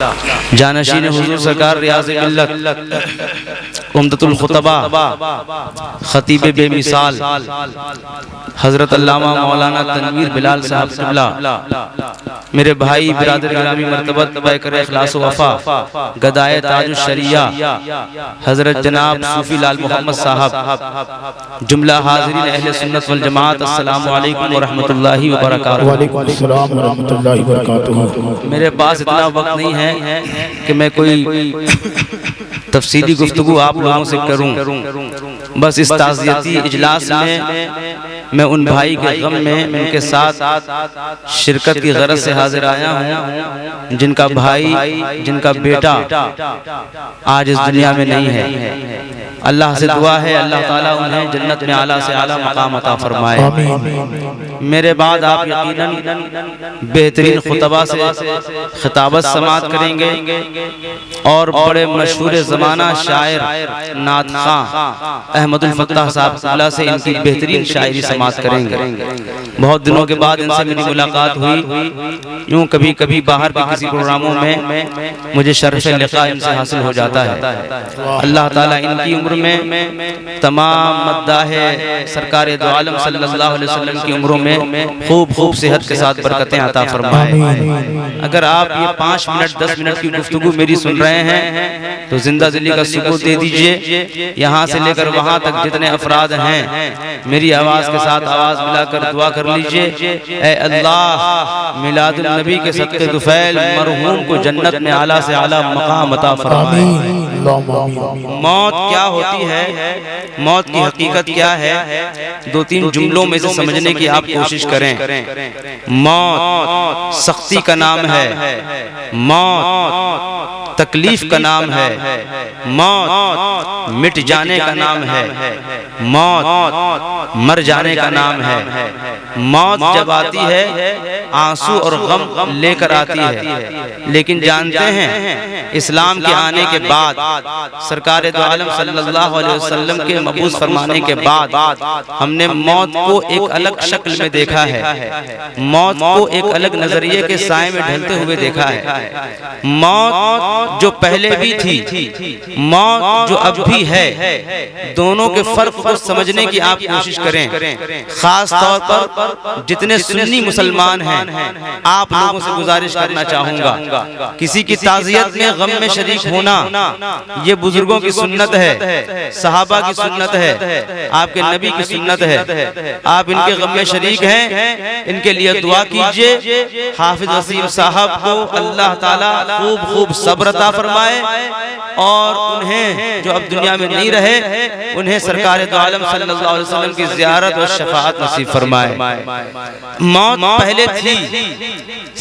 جانشین حضور سرکار ریاض ملت عمدۃ الخطبہ خطیب بے مثال حضرت علامہ مولانا تنویر بلال صاحب قبلہ، میرے بھائی برادر گرامی مرتبت بیکر اخلاص و وفا گدائے تاج الشریعہ حضرت جناب صوفی لال محمد صاحب، جملہ حاضرین اہل سنت والجماعت، السلام علیکم ورحمۃ اللہ وبرکاتہ۔ وعلیکم السلام ورحمۃ اللہ وبرکاتہ۔ میرے پاس اتنا وقت نہیں ہے کہ میں کوئی تفصیلی گفتگو آپ لوگوں سے کروں، بس اس تعزیتی اجلاس میں ان بھائی کے غم میں ان کے ساتھ شرکت کی غرض سے حاضر آیا ہوں جن کا بھائی، جن کا بیٹا آج اس دنیا میں نہیں ہے۔ اللہ سے دعا ہے اللہ تعالیٰ انہیں جنت میں اعلیٰ سے اعلیٰ مقام عطا فرمائے۔ میرے بعد آپ یقیناً بہترین خطبہ سے خطابت سماعت کریں گے اور بڑے مشہور زمانہ شاعر نعت خواں احمد الفتاح صاحب قبلہ سے ان کی بہترین شاعری سماعت کریں گے۔ بہت دنوں کے بعد ان سے میری ملاقات ہوئی، یوں کبھی کبھی باہر کے کسی پروگراموں میں مجھے شرف لقاء ان سے حاصل ہو جاتا ہے۔ اللہ تعالیٰ ان کی عمر میں تمام مداح سرکار دو عالم صلی اللہ علیہ وسلم کی عمروں میں خوب صحت کے ساتھ برکتیں عطا فرمائے۔ اگر آپ یہ 5 منٹ 10 منٹ کی گفتگو میری سن رہے ہیں تو زندہ دلی کا ثبوت دے دیجئے۔ یہاں سے لے کر وہاں تک جتنے افراد ہیں میری آواز کے ساتھ آواز ملا کر دعا کر لیجئے، اے اللہ میلاد النبی کے صدقے طفیل مرحوم کو جنت میں اعلیٰ سے اعلیٰ مقام عطا فرمائے۔ موت کیا ہوتی ہے، موت کی حقیقت کیا ہے، 2-3 جملوں میں سے سمجھنے کی آپ کوشش کریں۔ موت سختی کا نام ہے، موت تکلیف کا نام ہے، موت مٹ جانے کا نام ہے، موت مر جانے کا نام ہے۔ موت جب آتی ہے آنسو اور غم لے کر آتی ہے، لیکن جانتے ہیں اسلام کے آنے کے بعد، سرکار دو عالم صلی اللہ علیہ وسلم کے مبعوث فرمانے کے بعد ہم نے موت کو ایک الگ شکل میں دیکھا ہے، موت کو ایک الگ نظریے کے سائے میں ڈھلتے ہوئے دیکھا ہے۔ موت جو پہلے بھی تھی، موت جو اب بھی ہے، دونوں کے فرق کو سمجھنے کی آپ کوشش کریں۔ خاص طور پر جتنے سنی مسلمان ہیں آپ لوگوں سے گزارش کرنا چاہوں گا، کسی کی تعزیت میں غم میں شریک ہونا یہ بزرگوں کی سنت ہے، صحابہ کی سنت ہے، آپ کے نبی کی سنت ہے۔ آپ ان کے غم میں شریک ہیں، ان کے لیے دعا کیجئے۔ حافظ وسیم صاحب کو اللہ تعالیٰ خوب صبر عطا فرمائے اور انہیں جو اب دنیا میں نہیں رہے انہیں سرکار دو عالم صلی اللہ علیہ وسلم کی زیارت اور شفاعت نصیب فرمائے۔ موت پہلے تھی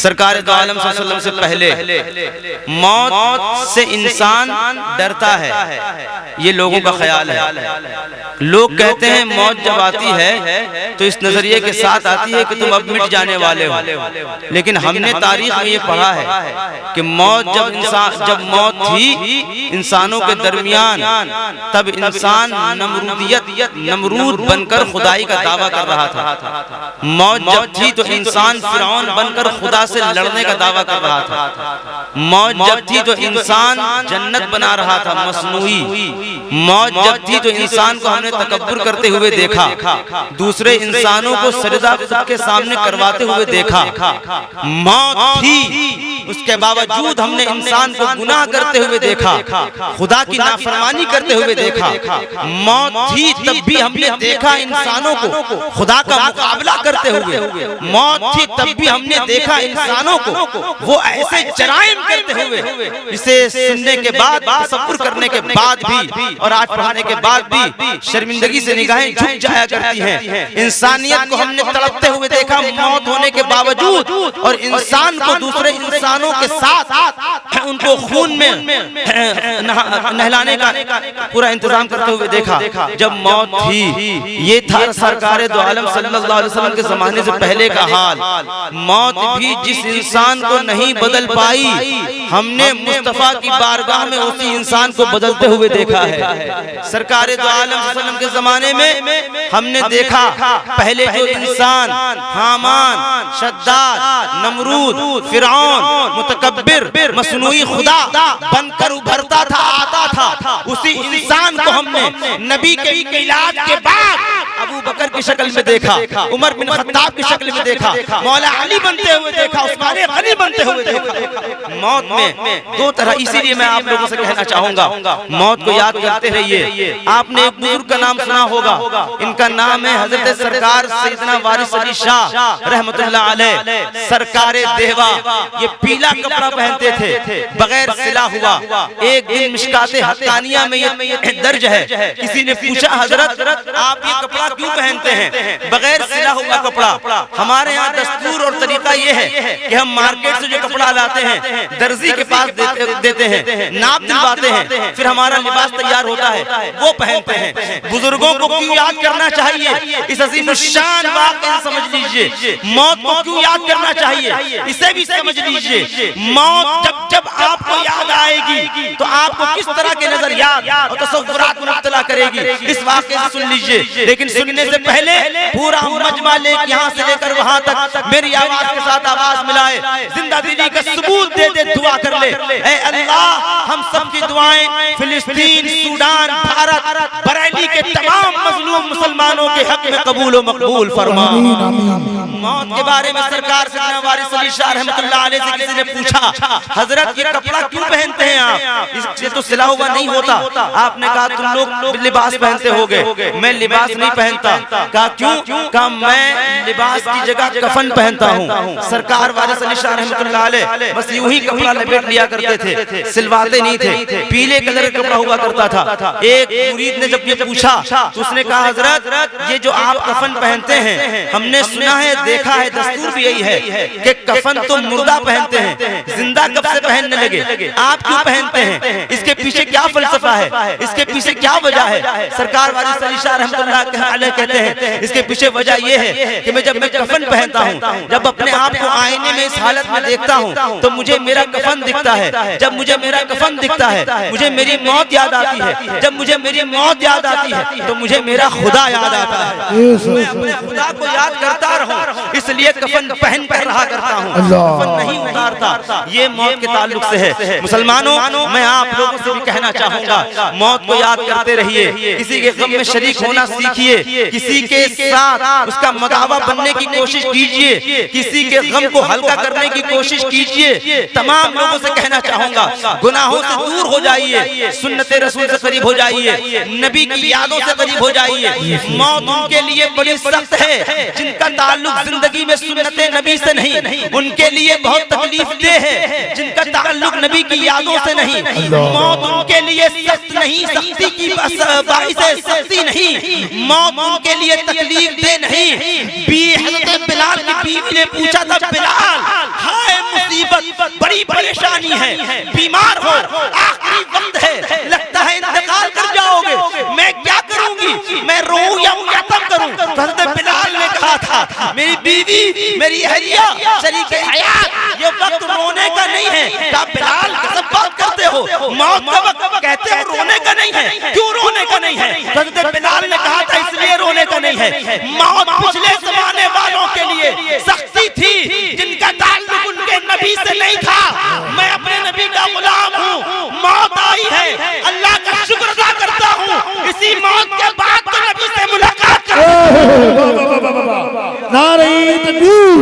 سرکار دو عالم صلی اللہ علیہ وسلم سے پہلے، موت سے انسان ڈرتا ہے، یہ لوگوں کا خیال ہے۔ لوگ کہتے ہیں موت جب آتی ہے تو اس نظریے کے ساتھ آتی ہے کہ تم اب مٹ جانے والے ہو، لیکن ہم نے تاریخ میں یہ پڑھا ہے کہ موت جب موت تھی انسانوں کے درمیان، تب انسان نمرود بن کر خدائی کا دعویٰ کر رہا تھا۔ موت جب تھی تو انسان فرعون بن کر خدا سے لڑنے کا دعویٰ کر رہا تھا۔ موت جب تھی تو انسان جنت بنا رہا تھا مصنوعی۔ موت جب تھی تو انسان کو ہم نے تکبر کرتے ہوئے دیکھا، دوسرے انسانوں کو سجدہ خود کے سامنے کرواتے ہوئے دیکھا۔ موت تھی، اس کے باوجود ہم نے انسان کو گناہ کرتے ہوئے دیکھا، خدا کی نافرمانی کرتے ہوئے دیکھا۔ موت تھی تب بھی ہم نے دیکھا انسانوں کو خدا کا مقابلہ کرتے ہوئے۔ موت تھی تب بھی ہم نے دیکھا انسانوں کو وہ ایسے جرائم کرتے ہوئے جسے سننے کے بعد، تصور کرنے کے بعد بھی اور آج پڑھانے کے بعد بھی شرمندگی سے نگاہیں جھک جایا کرتی ہیں۔ انسانیت کو ہم نے تڑپتے ہوئے دیکھا موت ہونے کے باوجود، اور انسان کو دوسرے انسانوں کے ساتھ ان کو خون میں نہلانے کا پورا انتظام کرتے ہوئے دیکھا۔ جب موت تھی یہ تھا سرکار دو عالم صلی اللہ علیہ وسلم کے زمانے سے پہلے کا حال۔ موت بھی جس انسان کو نہیں بدل پائی ہم نے مصطفیٰ کی بارگاہ میں اسی انسان کو بدلتے ہوئے دیکھا ہے۔ سرکار دو عالم صلی اللہ علیہ وسلم کے زمانے میں ہم نے دیکھا پہلے جو انسان حامان، شداد، نمرود، فرعون، متکبر، مصنوعی مصنوعی خدا بن کر ابھرتا تھا آتا تھا، اسی انسان کو ہم نے نبی کے میلاد کے بعد ابو بکر کی شکل میں دیکھا، عمر بن خطاب کی شکل میں دیکھا، مولا علی بنتے ہوئے دیکھا، عثمان غنی بنتے ہوئے دیکھا۔ موت میں دو طرح، اسی لیے میں آپ لوگوں سے کہنا چاہوں گا موت کو یاد کرتے رہیے۔ آپ نے ایک بزرگ کا نام سنا ہوگا، ان کا نام ہے حضرت سرکار سیدنا وارث علی شاہ رحمت اللہ علیہ، سرکار دیوا۔ یہ پیلا کپڑا پہنتے تھے، بغیر سلا ہوا۔ ایک دن مشکات حقانیہ میں یہ درج ہے، کسی نے پوچھا حضرت آپ یہ کپڑا کیوں پہنتے ہیں بغیر سلا ہوا کپڑا؟ ہمارے ہاں دستور اور طریقہ یہ ہے کہ ہم مارکیٹ سے جو کپڑا لاتے ہیں درزی کے پاس دیتے ہیں، ناپ دلواتے ہیں، پھر ہمارا لباس تیار ہوتا ہے، وہ پہنتے ہیں۔ بزرگوں کو کیوں یاد کرنا چاہیے؟ اس عظیم الشان واقعہ سمجھ لیجئے۔ موت کو کیوں یاد کرنا چاہیے؟ اسے بھی سمجھ لیجئے۔ موت جب آپ کو یاد آئے گی تو آپ کو کس طرح کے نظریات اور تصورات مبتلا کرے گی، اس واقعے سے سن لیجئے۔ لیکن سننے سے پہلے پورا مجمع یہاں سے لے کر وہاں تک میری آواز کے ساتھ آواز ملائے، زندہ دلی کا ثبوت دے دے، دعا کر لے۔ اے اللہ ہم سب کی دعائیں فلسطین، سوڈان، بھارت، بریلی کے تمام مظلوم مسلمانوں کے حق میں قبول و مقبول فرما۔ موت کے بارے میں سرکار سیدنا وارث علی شاہ رحمت اللہ علیہ سے کسی نے پوچھا حضرت یہ کپڑا کیوں پہنتے ہیں آپ؟ اس سے تو سلا ہوا نہیں ہوتا۔ آپ نے کہا تم لوگ لباس پہنتے ہوگے، میں لباس نہیں پہنتا۔ کہا کیوں؟ کہا میں لباس کی جگہ کفن پہنتا ہوں۔ سرکار وارث علی شاہ رحمت اللہ علیہ بس یوں ہی کپڑا لپیٹ لیا کرتے تھے، سلواتے نہیں تھے، پیلے کلر کا کپڑا ہوا کرتا تھا۔ ایک مرید نے جب یہ پوچھا تو اس نے کہا حضرت یہ جو آپ کفن پہنتے ہیں ہم نے سنا ہے، دیکھا ہے، دستور بھی یہی ہے کہ کفن تو مردہ پہنتے ہیں، زندہ کب سے پہننے لگے، آپ کیوں پہنتے ہیں؟ اس کے پیچھے کیا فلسفہ ہے؟ اس کے پیچھے کیا وجہ ہے؟ سرکار وارث علی شاہ رحمت اللہ علیہ کہتے ہیں اس کے پیچھے وجہ یہ ہے کہ جب میں کفن پہنتا ہوں، جب اپنے آپ کو آئینے میں اس حالت میں دیکھتا ہوں تو مجھے میرا کفن دکھتا ہے۔ جب مجھے میرا کفن دکھتا ہے مجھے میری موت یاد آتی ہے، جب مجھے میری موت یاد آتی ہے تو مجھے میرا خدا یاد آتا ہے۔ میں اپنے خدا کو یاد کرتا رہوں اس لیے کفن پہن رہا کرتا ہوں، کفن نہیں اتارتا۔ یہ موت کے تعلق سے ہے۔ مسلمانوں میں آپ لوگوں سے بھی کہنا چاہوں گا موت کو یاد کرتے رہیے، کسی کے غم میں شریک ہونا سیکھیے، کسی کے ساتھ اس کا مداوا بننے کی کوشش کیجئے، کسی کے غم کو ہلکا کرنے کی کوشش کیجئے۔ تمام لوگوں سے کہنا چاہوں گا گناہوں سے دور ہو جائیے، سنت رسول سے قریب ہو جائیے، نبی کی یادوں سے قریب ہو جائیے۔ موت ان کے لیے بڑی سخت ہے جن کا تعلق زندگی میں سنت نبی سے نہیں، ان کے لیے بہت تکلیف دہ ہے جن کا تعلق نبی کی یادوں سے نہیں۔ موت ان کے لیے سخت نہیں، سختی کی باعث سختی نہیں، موت ان کے لیے تکلیف دہ نہیں۔ حضرت بلال کی بیوی نے پوچھا تھا بلال ہائے مصیبت، بڑی پریشانی ہے، بیمار ہو، آخری وقت ہے، لگتا ہے انتقال کر جاؤ گے، میں کیا کروں گی؟ میں روؤں یا ماتم کروں؟ حضرت بلال نے کہا تھا میری بیوی، میری اہلیہ، شریک حیات، یہ وقت رونے کا نہیں ہے۔ کہا بلال کیسے بات کرتے ہو، موت کا وقت کہتے ہو رونے کا نہیں ہے، کیوں رونے کا نہیں ہے؟ حضرت بلال نے کہا تھا اس لیے رونے کا نہیں ہے، موت پچھلے زمانے والوں کے لیے سختی تھی جن کا تعلق ان کے نبی سے نہیں تھا۔ میں اپنے نبی کا غلام ہوں، موت آئی ہے، اللہ کا شکر ادا کرتا ہوں، اسی موت کے بعد تو نبی سے ملاقات نعرہ تکبیر،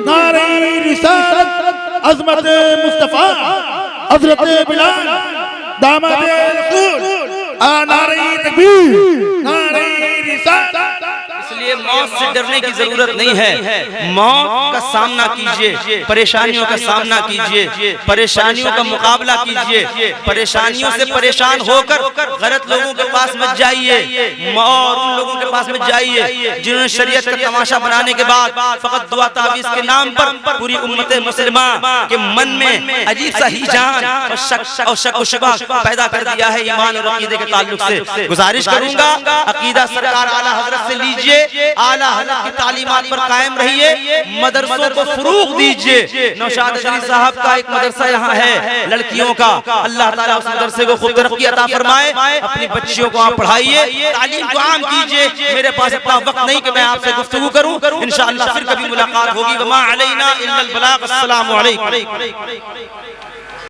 نعرہ رسالت، عظمت مصطفیٰ حضرت بلال داماد رسول، نعرہ تکبیر، نعرہ رسالت۔ اس لیے موت سے ڈرنے کی ضرورت نہیں ہے، موت کا سامنا کیجئے، پریشانیوں کا سامنا کیجئے، پریشانیوں کا مقابلہ کیجئے، پریشانیوں سے پریشان ہو کر غلط لوگوں کے پاس مت جائیے اور ان لوگوں کے پاس مت جائیے جنہوں نے شریعت کا تماشا بنانے کے بعد فقط دعا تعویذ کے نام پر پوری امت مسلمہ کے من میں عجیب سا ہیجان اور شک و شبہ پیدا کر دیا ہے ایمان اور عقیدے کے تعلق سے۔ گزارش کروں گا عقیدہ سرکار اعلیٰ حضرت سے لیجئے، اعلیٰ حضرت کی تعلیمات پر قائم رہیے، مدرسوں کو فروغ دیجئے۔ نوشاد علی صاحب کا ایک مدرسہ یہاں ہے لڑکیوں کا، اللہ تعالیٰ اس مدرسے کو خوب ترقی عطا فرمائے، اپنی بچیوں کو آپ پڑھائیے، تعلیم کو عام کیجئے۔ میرے پاس اتنا وقت نہیں کہ میں آپ سے گفتگو کروں، انشاءاللہ پھر کبھی ملاقات ہوگی۔ وما علینا الا البلاغ۔ السلام علیکم۔